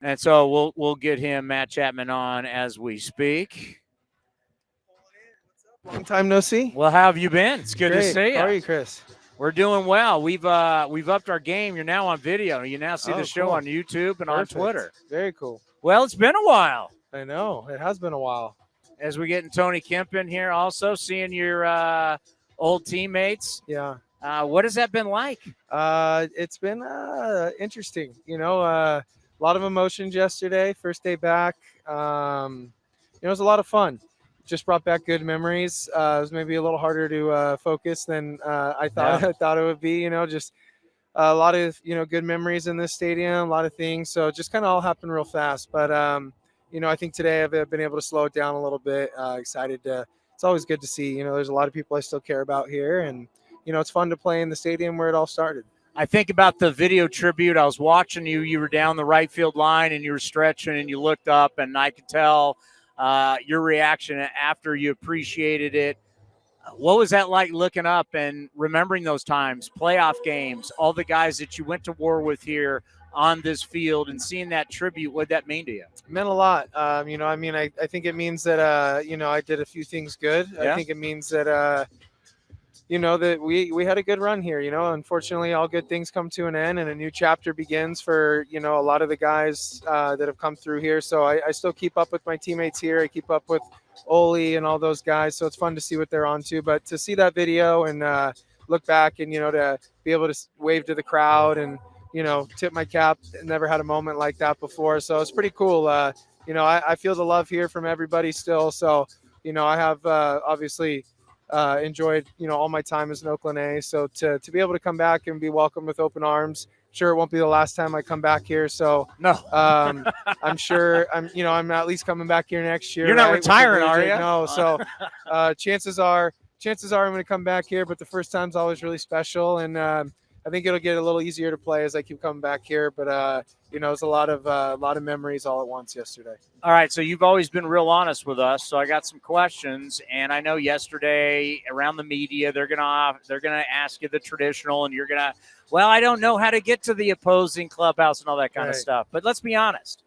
And so we'll get him, Matt Chapman, on as we speak. Long time no see. Well, how have you been? It's good to Great. see you. How are you, Chris? We're doing well. We've upped our game. You're now on video. You now see the show Cool. on YouTube and on Twitter. Very cool. Well, it's been a while. I know. It has been a while. As we get Tony Kemp in here, also seeing your old teammates. Yeah. What has that been like? It's been interesting. A lot of emotions yesterday. First day back. It was a lot of fun. Just brought back good memories. It was maybe a little harder to focus than I thought. Yeah. I thought it would be. Just a lot of good memories in this stadium. A lot of things. So it just kind of all happened real fast. But I think today I've been able to slow it down a little bit. Excited to. It's always good to see. There's a lot of people I still care about here, and it's fun to play in the stadium where it all started. I think about the video tribute. I was watching you. You were down the right field line, and you were stretching, and you looked up, and I could tell your reaction after you appreciated it. What was that like looking up and remembering those times, playoff games, all the guys that you went to war with here on this field and seeing that tribute? What did that mean to you? It meant a lot. I think it means that, I did a few things good. Yeah. I think it means that, that we had a good run here. Unfortunately, all good things come to an end and a new chapter begins for, a lot of the guys that have come through here. So I still keep up with my teammates here. I keep up with Oli and all those guys. So it's fun to see what they're on to. But to see that video and look back and, to be able to wave to the crowd and, tip my cap. Never had a moment like that before. So it's pretty cool. I feel the love here from everybody still. So, I have obviously enjoyed, all my time as an Oakland A. So to be able to come back and be welcomed with open arms, sure it won't be the last time I come back here. So no, I'm sure I'm at least coming back here next year. You're not retiring, are you? No. So chances are I'm going to come back here, but the first time's always really special. And I think it'll get a little easier to play as I keep coming back here. But it's a lot of memories all at once yesterday. All right, so you've always been real honest with us. So I got some questions, and I know yesterday around the media they're gonna ask you the traditional, and you're gonna, well, I don't know how to get to the opposing clubhouse and all that kind of stuff. But let's be honest.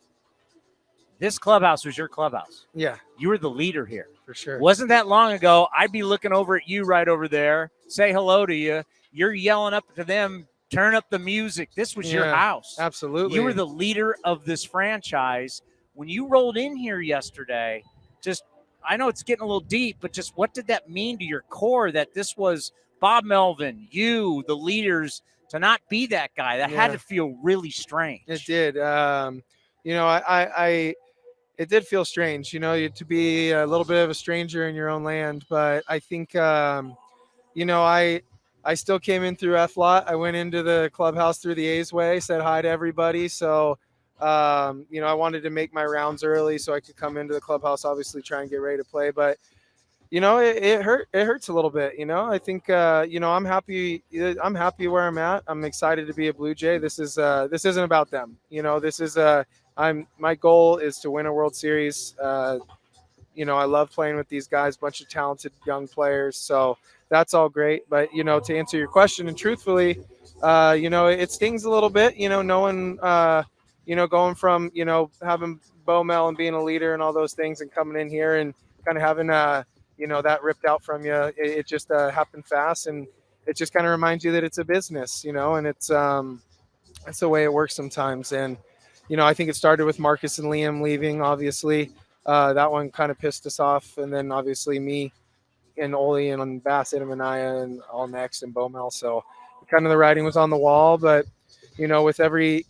This clubhouse was your clubhouse. Yeah. You were the leader here. For sure. Wasn't that long ago. I'd be looking over at you right over there, say hello to you. You're yelling up to them, turn up the music. This was your house. Absolutely. You were the leader of this franchise. When you rolled in here yesterday, I know it's getting a little deep, but just what did that mean to your core that this was Bob Melvin, you, the leaders, to not be that guy? That had to feel really strange. It did. It did feel strange, to be a little bit of a stranger in your own land. But I think, I still came in through FLOT. I went into the clubhouse through the A's way, said hi to everybody. So, I wanted to make my rounds early so I could come into the clubhouse, obviously try and get ready to play. But, it hurts a little bit. I think, I'm happy where I'm at. I'm excited to be a Blue Jay. This isn't about them. My goal is to win a World Series. I love playing with these guys, bunch of talented young players. So that's all great. But, to answer your question, and truthfully, it stings a little bit, knowing, going from, having Bo Mel and being a leader and all those things and coming in here and kind of having, that ripped out from you. It just happened fast. And it just kind of reminds you that it's a business, and it's that's the way it works sometimes. And, I think it started with Marcus and Liam leaving, obviously. That one kind of pissed us off. And then obviously me and Oli and Bassett and Mania and all next and Bomel. So kind of the writing was on the wall. But, with every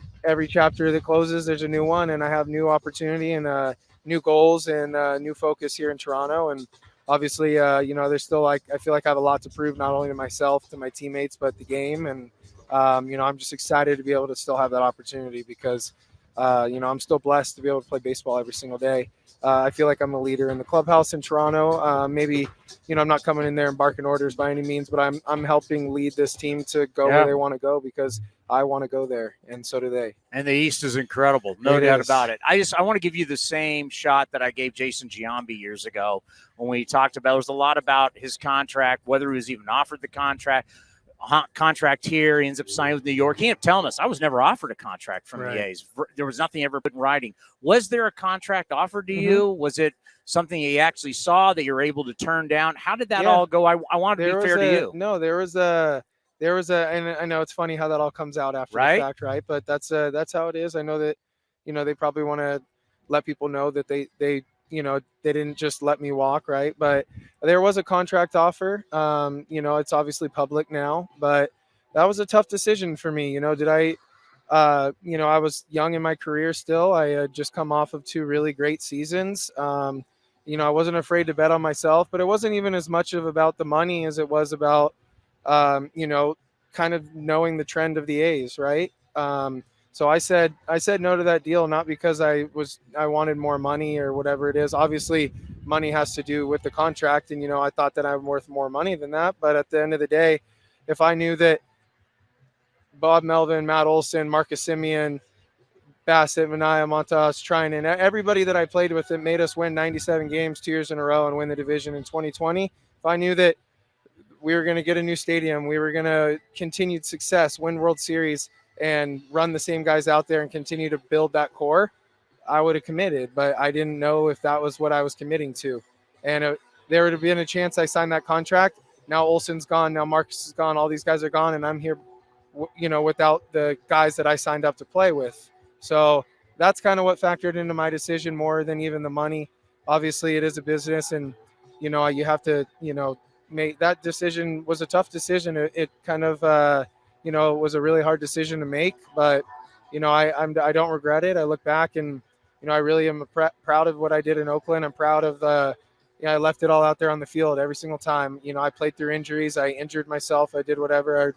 chapter that closes, there's a new one. And I have new opportunity and new goals and new focus here in Toronto. And obviously, there's still I feel like I have a lot to prove, not only to myself, to my teammates, but the game. And, I'm just excited to be able to still have that opportunity because, I'm still blessed to be able to play baseball every single day. I feel like I'm a leader in the clubhouse in Toronto. Maybe, I'm not coming in there and barking orders by any means, but I'm helping lead this team to go where they want to go because I want to go there, and so do they. And the East is incredible, no doubt about it. I want to give you the same shot that I gave Jason Giambi years ago when we talked about. It was a lot about his contract, whether he was even offered the contract. contract here. He ends up signing with New York. He ended up telling us, I was never offered a contract from Right. the A's. There was nothing ever put in writing. Was there a contract offered to you? Was it something you actually saw that you're able to turn down? How did that all go? I want to be fair to you. No, there was a, and I know it's funny how that all comes out after the fact, right? But that's how it is. I know that, they probably want to let people know that they they didn't just let me walk, right? But there was a contract offer. It's obviously public now, but that was a tough decision for me. Did I, I was young in my career still. I had just come off of 2 really great seasons. I wasn't afraid to bet on myself, but it wasn't even as much about the money as it was about, kind of knowing the trend of the A's, right? So I said no to that deal, not because I wanted more money or whatever it is. Obviously, money has to do with the contract, and I thought that I'm worth more money than that. But at the end of the day, if I knew that Bob Melvin, Matt Olson, Marcus Semien, Bassett, Manaea, Montas, Trinan, everybody that I played with that made us win 97 games 2 years in a row and win the division in 2020. If I knew that we were going to get a new stadium, we were going to continued success, win World Series, and run the same guys out there and continue to build that core, I would have committed. But I didn't know if that was what I was committing to. And there would have been a chance I signed that contract. Now Olson's gone. Now Marcus is gone. All these guys are gone. And I'm here, without the guys that I signed up to play with. So that's kind of what factored into my decision more than even the money. Obviously, it is a business, and you have to make that decision. Was a tough decision. It kind of was a really hard decision to make, but I don't regret it. I look back and I really am proud of what I did in Oakland. I'm proud of I left it all out there on the field every single time. I played through injuries. I injured myself. I did whatever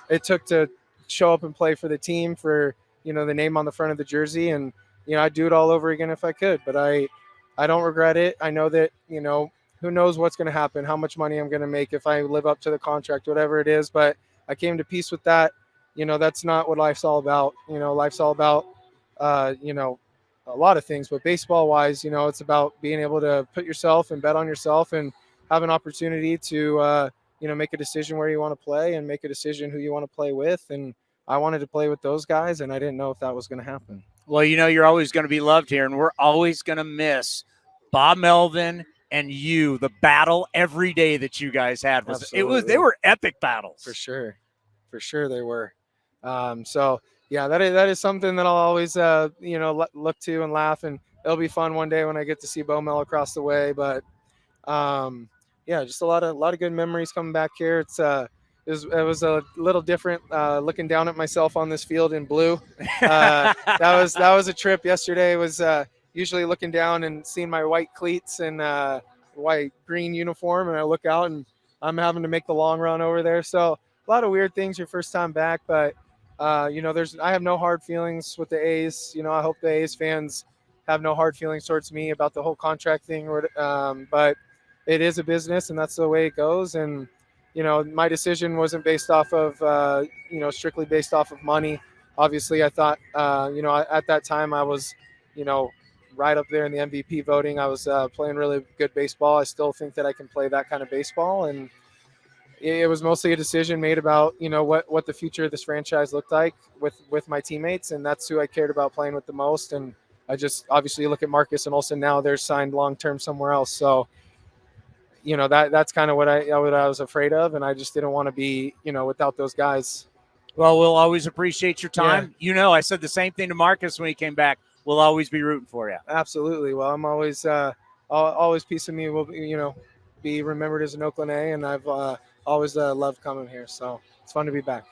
it took to show up and play for the team, for the name on the front of the jersey, and I'd do it all over again if I could. But I don't regret it. I know that who knows what's going to happen, how much money I'm going to make if I live up to the contract, whatever it is. But I came to peace with that. That's not what life's all about. Life's all about a lot of things, but baseball wise, it's about being able to put yourself and bet on yourself and have an opportunity to make a decision where you want to play and make a decision who you want to play with. And I wanted to play with those guys, and I didn't know if that was going to happen. Well, you're always going to be loved here, and we're always going to miss Bob Melvin and you, the battle every day that you guys had. They were epic battles. For sure they were. So yeah, that is something that I'll always look to and laugh, and it'll be fun one day when I get to see Bo Mel across the way. But yeah, just a lot of good memories coming back here. It was a little different looking down at myself on this field in blue. That was a trip. Yesterday was usually looking down and seeing my white cleats and white green uniform, and I look out and I'm having to make the long run over there. So a lot of weird things your first time back, but I have no hard feelings with the A's. I hope the A's fans have no hard feelings towards me about the whole contract thing. But it is a business, and that's the way it goes. And my decision wasn't based off of, strictly based off of money. Obviously, I thought, at that time I was, right up there in the MVP voting. I was playing really good baseball. I still think that I can play that kind of baseball. And it was mostly a decision made about, what the future of this franchise looked like with my teammates. And that's who I cared about playing with the most. And I just obviously look at Marcus and Olson now, they're signed long-term somewhere else. So, that's kind of what I was afraid of, and I just didn't want to be, without those guys. Well, we'll always appreciate your time. Yeah. I said the same thing to Marcus when he came back. We'll always be rooting for you. Absolutely. Well, I'm always piece of me will be remembered as an Oakland A, and I've always loved coming here. So it's fun to be back.